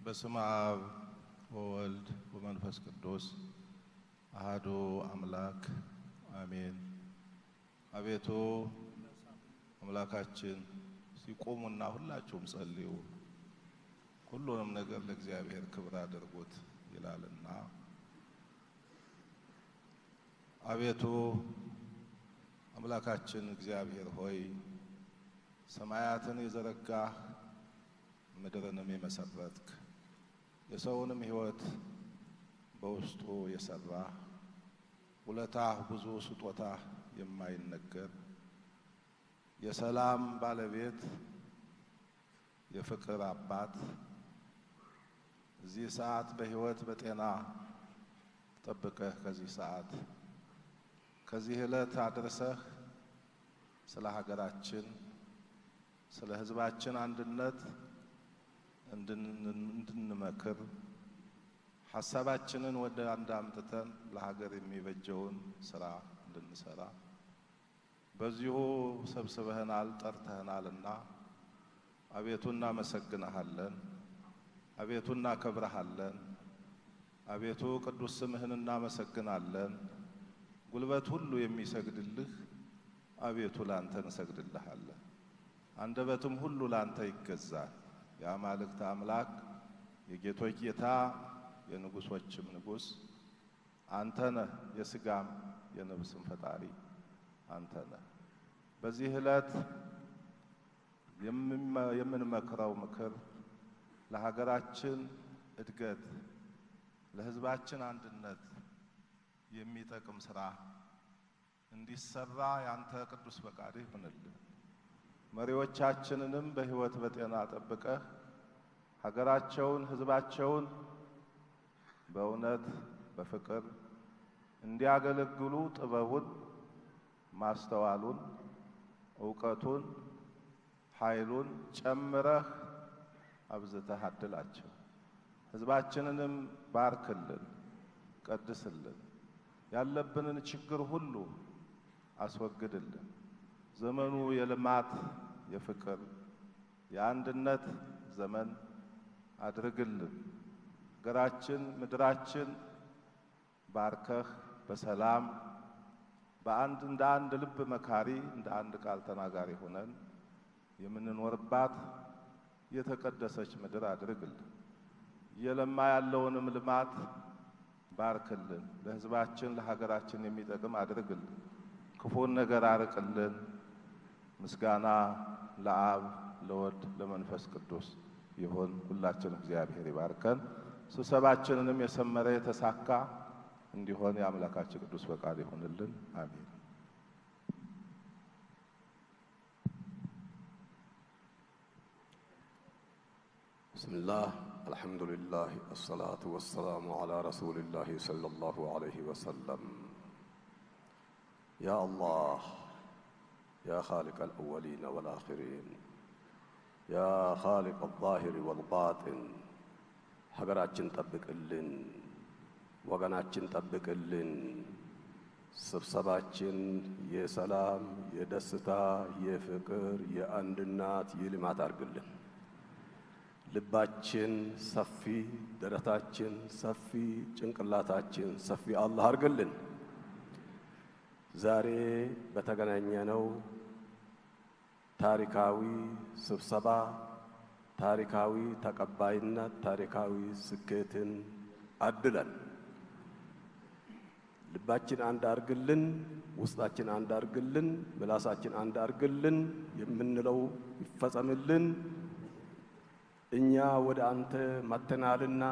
በስመ አብ ወወልድ ወመንፈስ ቅዱስ አሐዱ አምላክ አሜን። አቤቱ አምላካችን ሲቆሙና ሁላችሁም ጸልዩ፣ ሁሉንም ነገር ለእግዚአብሔር ክብር አድርጉት ይላልና። አቤቱ አምላካችን እግዚአብሔር ሆይ ሰማያትን የዘረጋህ ምድርንም የመሰረትክ የሰውንም ሕይወት በውስጡ የሰራህ ውለታህ ብዙ ስጦታህ የማይነገር የሰላም ባለቤት የፍቅር አባት እዚህ ሰዓት በሕይወት በጤና ጠብቀህ ከዚህ ሰዓት ከዚህ ዕለት አድርሰህ ስለ ሀገራችን ስለ ሕዝባችን አንድነት እንድንመክር ሐሳባችንን ወደ አንድ አምጥተን ለሀገር የሚበጀውን ስራ እንድንሰራ በዚሁ ሰብስበህናል ጠርተህናልና አቤቱ እናመሰግንሃለን፣ አቤቱ እናከብርሃለን፣ አቤቱ ቅዱስ ስምህን እናመሰግናለን። ጉልበት ሁሉ የሚሰግድልህ አቤቱ ላንተ እንሰግድልሃለን፣ አንደበትም ሁሉ ላንተ ይገዛል። የአማልክት አምላክ የጌቶች ጌታ የንጉሶችም ንጉስ አንተ ነህ፣ የሥጋም የነፍስም ፈጣሪ አንተ ነህ። በዚህ ዕለት የምንመክረው ምክር ለሀገራችን እድገት ለሕዝባችን አንድነት የሚጠቅም ስራ እንዲሰራ ያንተ ቅዱስ ፈቃድ ይሁንልን። መሪዎቻችንንም በሕይወት በጤና ጠብቀህ ሀገራቸውን ሕዝባቸውን በእውነት በፍቅር እንዲያገለግሉ ጥበቡን፣ ማስተዋሉን፣ ዕውቀቱን፣ ኃይሉን ጨምረህ አብዝተህ አድላቸው። ሕዝባችንንም ባርክልን፣ ቀድስልን፣ ያለብንን ችግር ሁሉ አስወግድልን። ዘመኑ የልማት የፍቅር የአንድነት ዘመን አድርግልን። ሀገራችን ምድራችን ባርከህ በሰላም በአንድ እንደ አንድ ልብ መካሪ እንደ አንድ ቃል ተናጋሪ ሆነን የምንኖርባት የተቀደሰች ምድር አድርግልን። የለማ ያለውንም ልማት ባርክልን። ለሕዝባችን ለሀገራችን የሚጠቅም አድርግልን። ክፉን ነገር አርቅልን። ምስጋና ለአብ ለወልድ ለመንፈስ ቅዱስ ይሁን። ሁላችን እግዚአብሔር ይባርከን። ስብሰባችንንም የሰመረ የተሳካ እንዲሆን የአምላካችን ቅዱስ ፈቃድ ይሁንልን። አሜን። ብስሚላህ አልሐምዱሊላህ አሰላቱ ወሰላሙ ዐላ ረሱሊላህ ሰለላሁ ዐለይሂ ወሰለም። ያ አላህ يا خالق الأولين والآخرين يا خالق الظاهر والباطن ሀገራችን ጠብቅልን፣ ወገናችን ጠብቅልን። ስብሰባችን የሰላም የደስታ የፍቅር የአንድነት የልማት አድርግልን። ልባችን ሰፊ፣ ደረታችን ሰፊ፣ ጭንቅላታችን ሰፊ አላህ አድርግልን። ዛሬ በተገናኘነው ታሪካዊ ስብሰባ ታሪካዊ ተቀባይነት ታሪካዊ ስኬትን አድለን ልባችን አንድ አርግልን፣ ውስጣችን አንድ አርግልን፣ ምላሳችን አንድ አርግልን። የምንለው ይፈጸምልን። እኛ ወደ አንተ መተናልና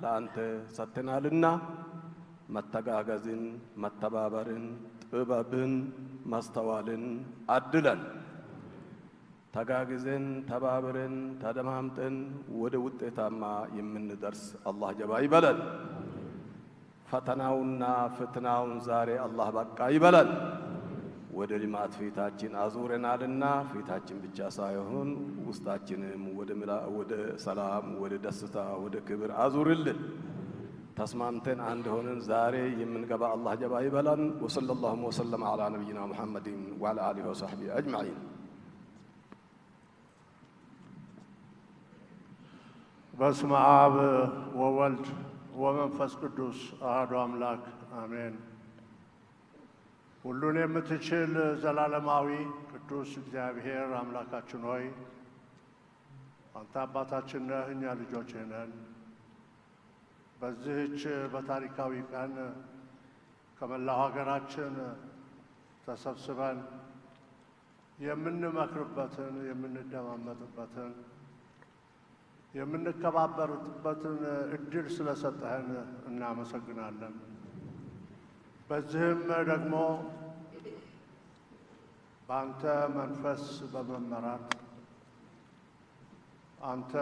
ለአንተ ሰጥተናልና መተጋገዝን፣ መተባበርን፣ ጥበብን፣ ማስተዋልን አድለን ተጋግዘን ተባብረን ተደማምጠን ወደ ውጤታማ የምንደርስ አላህ ጀባ ይበለን። ፈተናውና ፍትናውን ዛሬ አላህ በቃ ይበለን። ወደ ልማት ፊታችን አዙረናልና ፊታችን ብቻ ሳይሆን ውስጣችንም ወደ ሰላም፣ ወደ ደስታ፣ ወደ ክብር አዙርልን። ተስማምተን አንድ ሆነን ዛሬ የምንገባ አላህ ጀባ ይበለን። ወሰለላሁ ወሰለም ዐላ ነቢይና ሙሐመድን ወዐላ አሊሂ ወሰሕቢሂ አጅመዒን። በስመ አብ ወወልድ ወመንፈስ ቅዱስ አሐዱ አምላክ አሜን። ሁሉን የምትችል ዘላለማዊ ቅዱስ እግዚአብሔር አምላካችን ሆይ አንተ አባታችን ነህ፣ እኛ ልጆችህ ነን። በዚህች በታሪካዊ ቀን ከመላው ሀገራችን ተሰብስበን የምንመክርበትን፣ የምንደማመጥበትን፣ የምንከባበርበትን እድል ስለሰጠህን እናመሰግናለን። በዚህም ደግሞ በአንተ መንፈስ በመመራት አንተ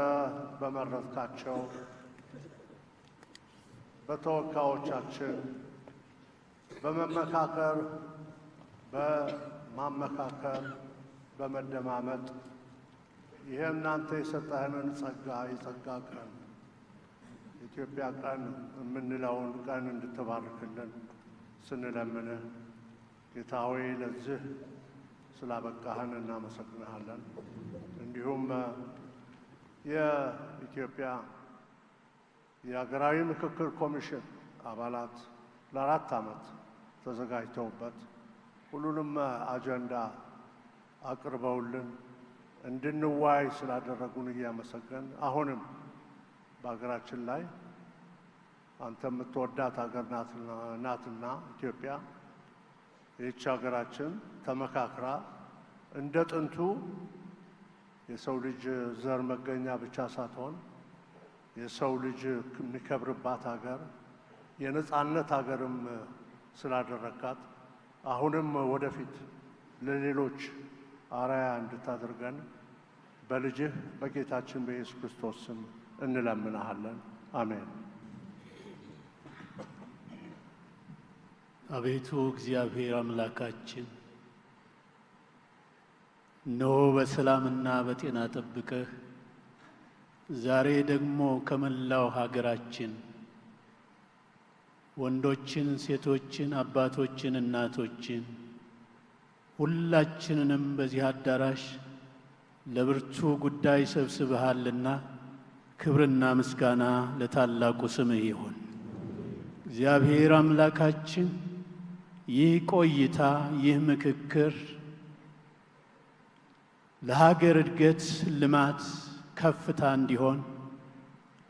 በመረጥካቸው በተወካዮቻችን በመመካከር በማመካከር በመደማመጥ ይሄን አንተ የሰጠህንን ጸጋ የጸጋ ቀን ኢትዮጵያ ቀን የምንለውን ቀን እንድትባርክልን ስንለምንህ ጌታ ሆይ ለዚህ ስላበቃህን እናመሰግንሃለን። እንዲሁም የኢትዮጵያ የሀገራዊ ምክክር ኮሚሽን አባላት ለ4 ዓመት ተዘጋጅተውበት ሁሉንም አጀንዳ አቅርበውልን እንድንዋይ ስላደረጉን እያመሰገን አሁንም በሀገራችን ላይ አንተ የምትወዳት ሀገር ናትና ኢትዮጵያ ይህች ሀገራችን ተመካክራ እንደ ጥንቱ የሰው ልጅ ዘር መገኛ ብቻ ሳትሆን የሰው ልጅ የሚከብርባት ሀገር የነጻነት ሀገርም ስላደረካት አሁንም ወደፊት ለሌሎች አርአያ እንድታደርገን በልጅህ በጌታችን በኢየሱስ ክርስቶስ ስም እንለምንሃለን። አሜን። አቤቱ እግዚአብሔር አምላካችን እነሆ በሰላምና በጤና ጠብቀህ ዛሬ ደግሞ ከመላው ሀገራችን ወንዶችን፣ ሴቶችን፣ አባቶችን፣ እናቶችን ሁላችንንም በዚህ አዳራሽ ለብርቱ ጉዳይ ሰብስበሃልና ክብርና ምስጋና ለታላቁ ስምህ ይሁን። እግዚአብሔር አምላካችን ይህ ቆይታ፣ ይህ ምክክር ለሀገር እድገት፣ ልማት፣ ከፍታ እንዲሆን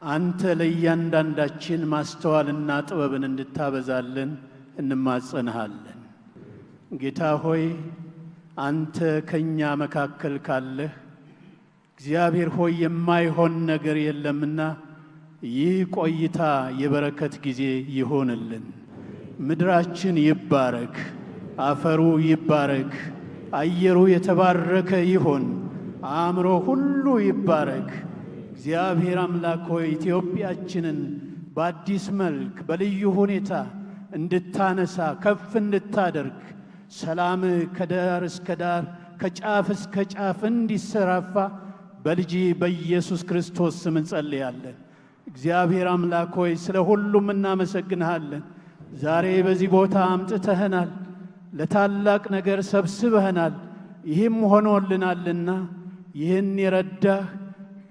አንተ ለእያንዳንዳችን ማስተዋልና ጥበብን እንድታበዛልን እንማጸንሃለን። ጌታ ሆይ አንተ ከኛ መካከል ካለህ እግዚአብሔር ሆይ የማይሆን ነገር የለምና ይህ ቆይታ የበረከት ጊዜ ይሆንልን። ምድራችን ይባረክ፣ አፈሩ ይባረክ፣ አየሩ የተባረከ ይሁን፣ አእምሮ ሁሉ ይባረክ። እግዚአብሔር አምላክ ሆይ ኢትዮጵያችንን በአዲስ መልክ በልዩ ሁኔታ እንድታነሳ ከፍ እንድታደርግ ሰላም ከዳር እስከ ዳር ከጫፍ እስከ ጫፍ እንዲሰራፋ በልጅ በኢየሱስ ክርስቶስ ስም እንጸልያለን። እግዚአብሔር አምላክ ሆይ ስለ ሁሉም እናመሰግንሃለን። ዛሬ በዚህ ቦታ አምጥተህናል፣ ለታላቅ ነገር ሰብስበህናል። ይህም ሆኖልናልና ይህን የረዳህ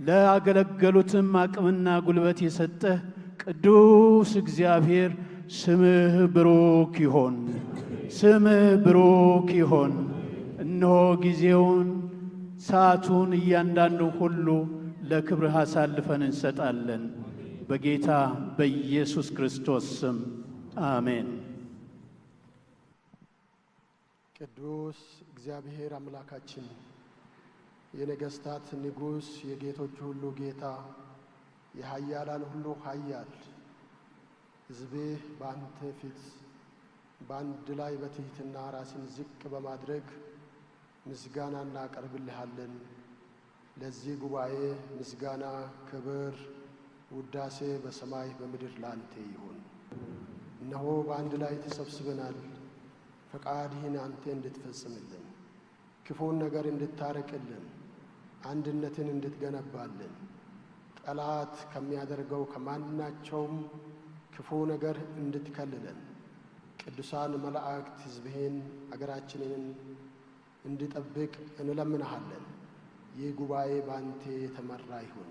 ለአገለገሉትም አቅምና ጉልበት የሰጠህ ቅዱስ እግዚአብሔር ስምህ ብሩክ ይሆን፣ ስምህ ብሩክ ይሆን። እነሆ ጊዜውን ሰዓቱን እያንዳንዱ ሁሉ ለክብርህ አሳልፈን እንሰጣለን። በጌታ በኢየሱስ ክርስቶስ ስም አሜን። ቅዱስ እግዚአብሔር አምላካችን የነገሥታት ንጉሥ የጌቶች ሁሉ ጌታ የኃያላን ሁሉ ኃያል ሕዝብህ በአንተ ፊት በአንድ ላይ በትሕትና ራስን ዝቅ በማድረግ ምስጋና እናቀርብልሃለን። ለዚህ ጉባኤ ምስጋና፣ ክብር፣ ውዳሴ በሰማይ በምድር ላንተ ይሁን። እነሆ በአንድ ላይ ተሰብስበናል። ፈቃድህን አንተ እንድትፈጽምልን፣ ክፉን ነገር እንድታረቅልን፣ አንድነትን እንድትገነባልን፣ ጠላት ከሚያደርገው ከማናቸውም ክፉ ነገር እንድትከልለን፣ ቅዱሳን መላእክት ሕዝብህን አገራችንን እንድጠብቅ እንለምንሃለን። ይህ ጉባኤ ባንተ የተመራ ይሁን።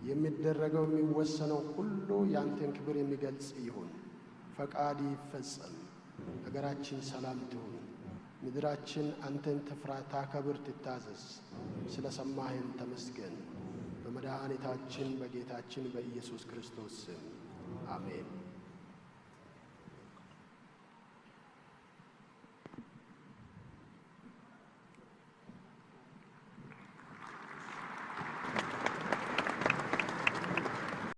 የሚደረገው የሚወሰነው ሁሉ ያንተን ክብር የሚገልጽ ይሁን። ፈቃድ ይፈጸም። አገራችን ሰላም ትሁን። ምድራችን አንተን ትፍራ፣ ታከብር፣ ትታዘዝ። ስለ ሰማህን ተመስገን። በመድኃኒታችን በጌታችን በኢየሱስ ክርስቶስ ስም አሜን።